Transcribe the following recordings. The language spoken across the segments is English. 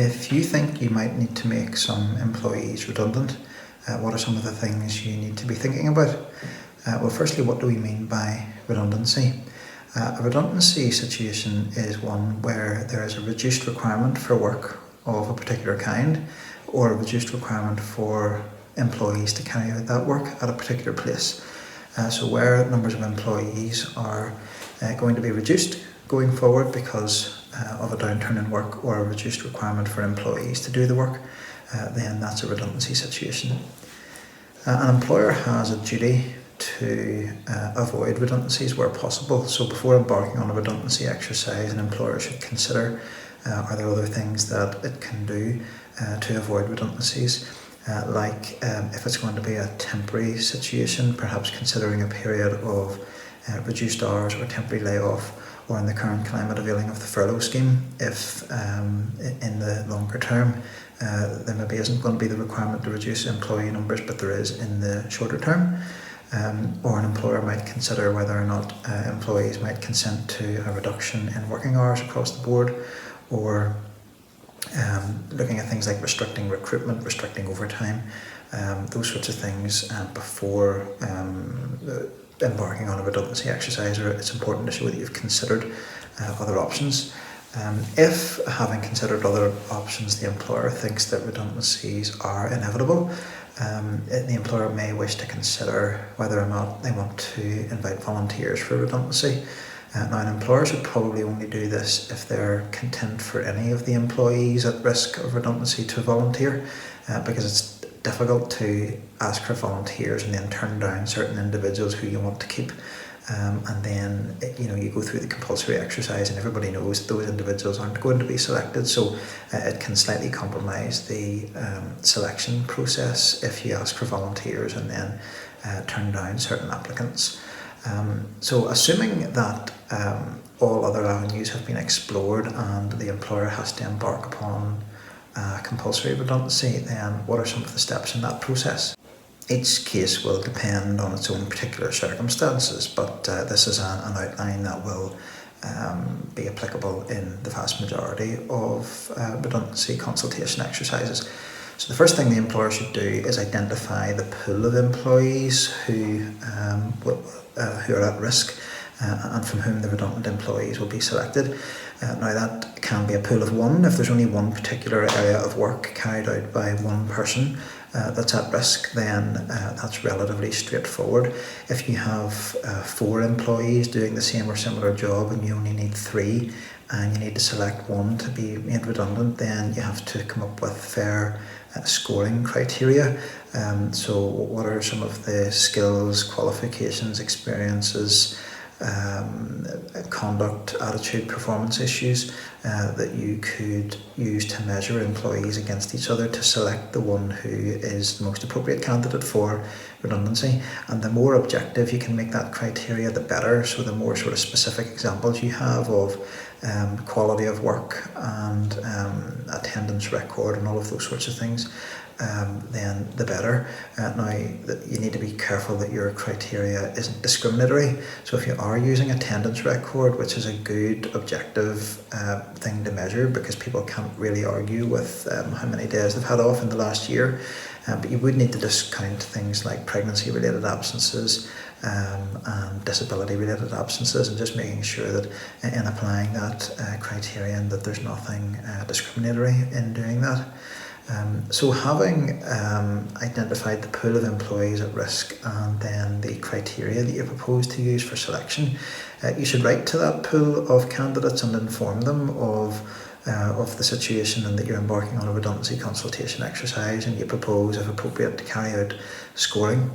If you think you might need to make some employees redundant, what are some of the things you need to be thinking about? Well, firstly, what do we mean by redundancy? A redundancy situation is one where there is a reduced requirement for work of a particular kind, or a reduced requirement for employees to carry out that work at a particular place. So where numbers of employees are going to be reduced going forward because of a downturn in work or a reduced requirement for employees to do the work, then that's a redundancy situation. An employer has a duty to avoid redundancies where possible. So before embarking on a redundancy exercise, an employer should consider are there other things that it can do to avoid redundancies, like if it's going to be a temporary situation, perhaps considering a period of reduced hours or temporary layoff, or in the current climate availing of the furlough scheme if in the longer term there maybe isn't going to be the requirement to reduce employee numbers, but there is in the shorter term. Or an employer might consider whether or not employees might consent to a reduction in working hours across the board, or looking at things like restricting recruitment, restricting overtime, those sorts of things before embarking on a redundancy exercise. Or it's important to show that you've considered other options. If, having considered other options, the employer thinks that redundancies are inevitable, the employer may wish to consider whether or not they want to invite volunteers for redundancy. Now, an employer should probably only do this if they're content for any of the employees at risk of redundancy to volunteer, because it's difficult to ask for volunteers and then turn down certain individuals who you want to keep. And then you go through the compulsory exercise and everybody knows that those individuals aren't going to be selected, so it can slightly compromise the selection process if you ask for volunteers and then turn down certain applicants. So assuming that all other avenues have been explored and the employer has to embark upon compulsory redundancy, then what are some of the steps in that process? Each case will depend on its own particular circumstances, but this is an outline that will be applicable in the vast majority of redundancy consultation exercises. So the first thing the employer should do is identify the pool of employees who are at risk and from whom the redundant employees will be selected. Now that can be a pool of one if there's only one particular area of work carried out by one person that's at risk, then that's relatively straightforward. If you have 4 employees doing the same or similar job and you only need 3 and you need to select one to be made redundant, then you have to come up with fair scoring criteria. So what are some of the skills, qualifications, experiences, conduct, attitude, performance issues that you could use to measure employees against each other to select the one who is the most appropriate candidate for redundancy. And the more objective you can make that criteria, the better. So the more sort of specific examples you have of quality of work and attendance record and all of those sorts of things, then the better. Now, you need to be careful that your criteria isn't discriminatory. So if you are using attendance record, which is a good objective thing to measure because people can't really argue with how many days they've had off in the last year, but you would need to discount things like pregnancy-related absences and disability-related absences, and just making sure that in applying that criterion that there's nothing discriminatory in doing that. So having identified the pool of employees at risk and then the criteria that you propose to use for selection, you should write to that pool of candidates and inform them of the situation and that you're embarking on a redundancy consultation exercise, and you propose, if appropriate, to carry out scoring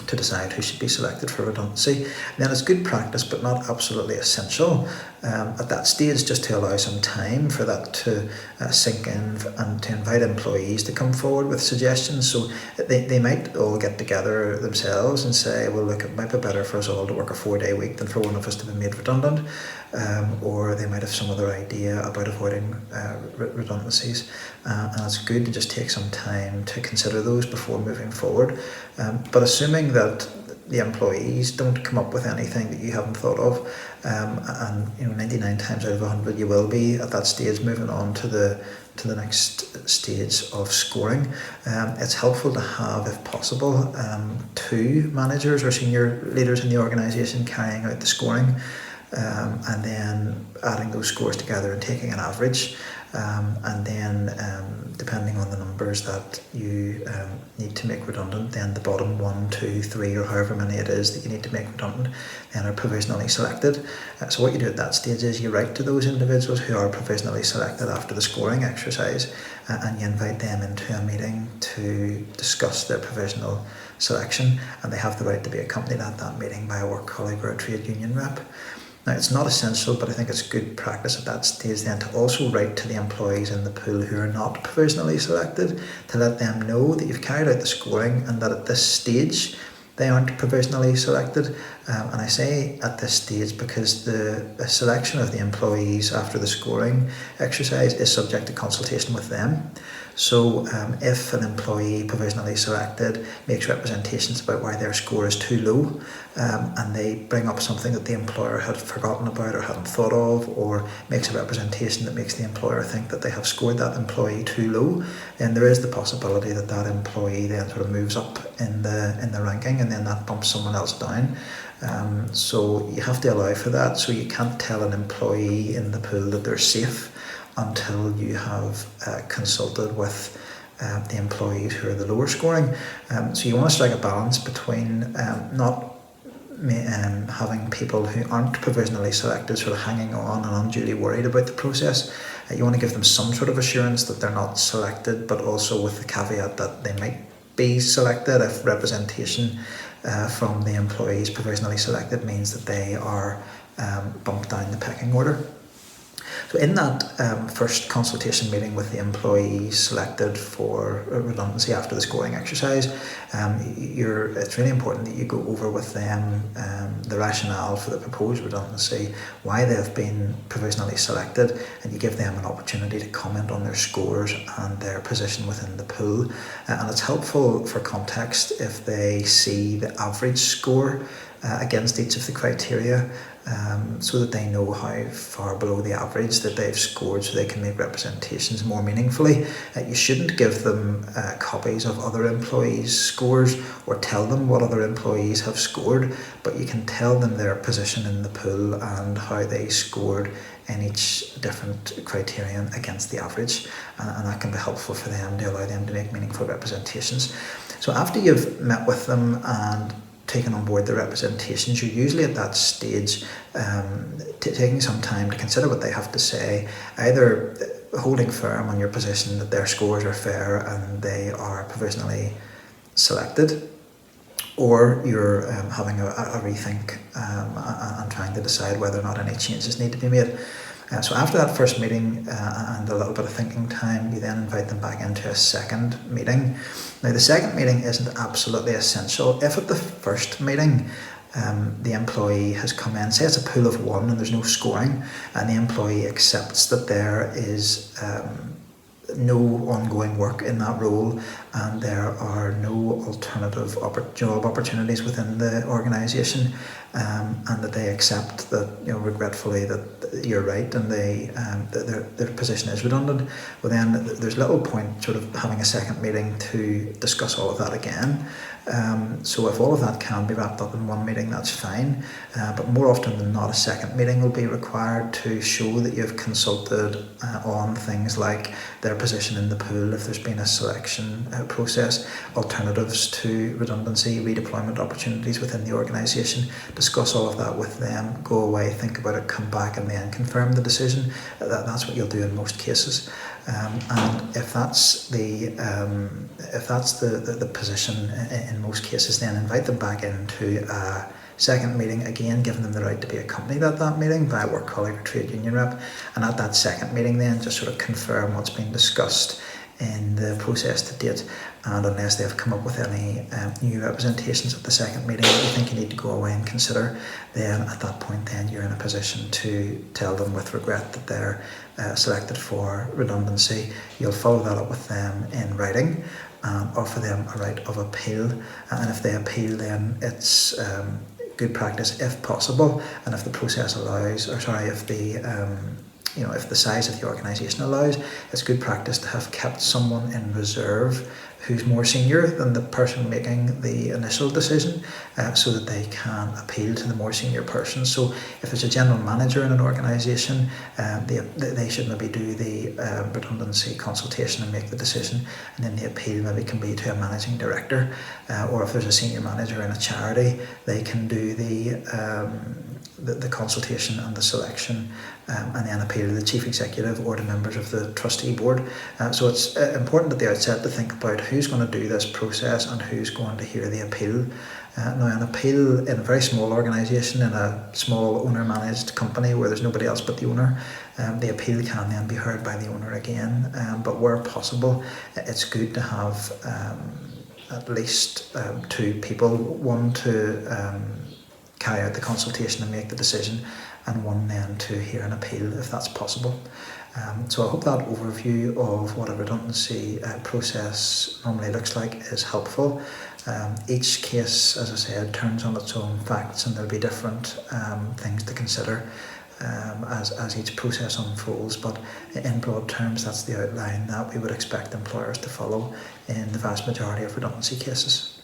to decide who should be selected for redundancy. And then it's good practice, but not absolutely essential at that stage, just to allow some time for that to sink in and to invite employees to come forward with suggestions. So they might all get together themselves and say, well, look, it might be better for us all to work a 4-day week than for one of us to be made redundant. Or they might have some other idea about avoiding redundancies. And it's good to just take some time to consider those before moving forward. But assuming that the employees don't come up with anything that you haven't thought of, and 99 times out of 100 you will be at that stage moving on to the next stage of scoring. It's helpful to have, if possible, two managers or senior leaders in the organisation carrying out the scoring, and then adding those scores together and taking an average, and then depending on the numbers that you need to make redundant, then the bottom 1, 2, 3 or however many it is that you need to make redundant then are provisionally selected. So what you do at that stage is you write to those individuals who are provisionally selected after the scoring exercise, and you invite them into a meeting to discuss their provisional selection, and they have the right to be accompanied at that meeting by a work colleague or a trade union rep. Now, it's not essential, but I think it's good practice at that stage then to also write to the employees in the pool who are not provisionally selected to let them know that you've carried out the scoring and that at this stage they aren't provisionally selected. And I say at this stage because the selection of the employees after the scoring exercise is subject to consultation with them. So if an employee provisionally selected makes representations about why their score is too low, and they bring up something that the employer had forgotten about or hadn't thought of, or makes a representation that makes the employer think that they have scored that employee too low, then there is the possibility that that employee then sort of moves up in the ranking, and then that bumps someone else down. So you have to allow for that. So you can't tell an employee in the pool that they're safe until you have consulted with the employees who are the lower scoring. So you want to strike a balance between not having people who aren't provisionally selected sort of hanging on and unduly worried about the process. You want to give them some sort of assurance that they're not selected, but also with the caveat that they might be selected if representation from the employees provisionally selected means that they are bumped down the pecking order. So in that first consultation meeting with the employees selected for redundancy after the scoring exercise, it's really important that you go over with them the rationale for the proposed redundancy, why they've been provisionally selected, and you give them an opportunity to comment on their scores and their position within the pool. And it's helpful for context if they see the average score against each of the criteria, so that they know how far below the average that they've scored, so they can make representations more meaningfully. You shouldn't give them copies of other employees' scores or tell them what other employees have scored, but you can tell them their position in the pool and how they scored in each different criterion against the average, and that can be helpful for them to allow them to make meaningful representations. So after you've met with them and taken on board the representations, you're usually at that stage taking some time to consider what they have to say, either holding firm on your position that their scores are fair and they are provisionally selected, or you're having a rethink and trying to decide whether or not any changes need to be made. So after that first meeting and a little bit of thinking time, you then invite them back into a second meeting. Now, the second meeting isn't absolutely essential. If at the first meeting the employee has come in, say it's a pool of 1 and there's no scoring, and the employee accepts that there is no ongoing work in that role and there are no alternative job opportunities within the organisation, and that they accept that, regretfully, that you're right and their position is redundant, well then there's little point sort of having a second meeting to discuss all of that again. So if all of that can be wrapped up in one meeting, that's fine, but more often than not a second meeting will be required to show that you've consulted on things like their position in the pool, if there's been a selection process, alternatives to redundancy, redeployment opportunities within the organisation. Discuss all of that with them, go away, think about it, come back and then confirm the decision. That's what you'll do in most cases. And if that's the position in most cases, then invite them back into a second meeting, again giving them the right to be accompanied at that meeting by a work colleague or trade union rep, and at that second meeting then just sort of confirm what's been discussed in the process to date, and unless they've come up with any new representations at the second meeting that you think you need to go away and consider, then at that point then you're in a position to tell them with regret that they're selected for redundancy. You'll follow that up with them in writing, and offer them a right of appeal. And if they appeal, then it's good practice, if possible, and if the process allows, if the if the size of the organisation allows, it's good practice to have kept someone in reserve who's more senior than the person making the initial decision, so that they can appeal to the more senior person. So if there's a general manager in an organisation, they should maybe do the redundancy consultation and make the decision, and then the appeal maybe can be to a managing director, or if there's a senior manager in a charity, they can do the consultation and the selection, and then appeal to the chief executive or to members of the trustee board. So it's important at the outset to think about who's going to do this process and who's going to hear the appeal. Now, an appeal in a very small organisation, in a small owner-managed company where there's nobody else but the owner, the appeal can then be heard by the owner again. But where possible, it's good to have at least two people, one to carry out the consultation and make the decision, and one then to hear an appeal if that's possible. So I hope that overview of what a redundancy process normally looks like is helpful. Each case, as I said, turns on its own facts, and there'll be different things to consider as each process unfolds, but in broad terms that's the outline that we would expect employers to follow in the vast majority of redundancy cases.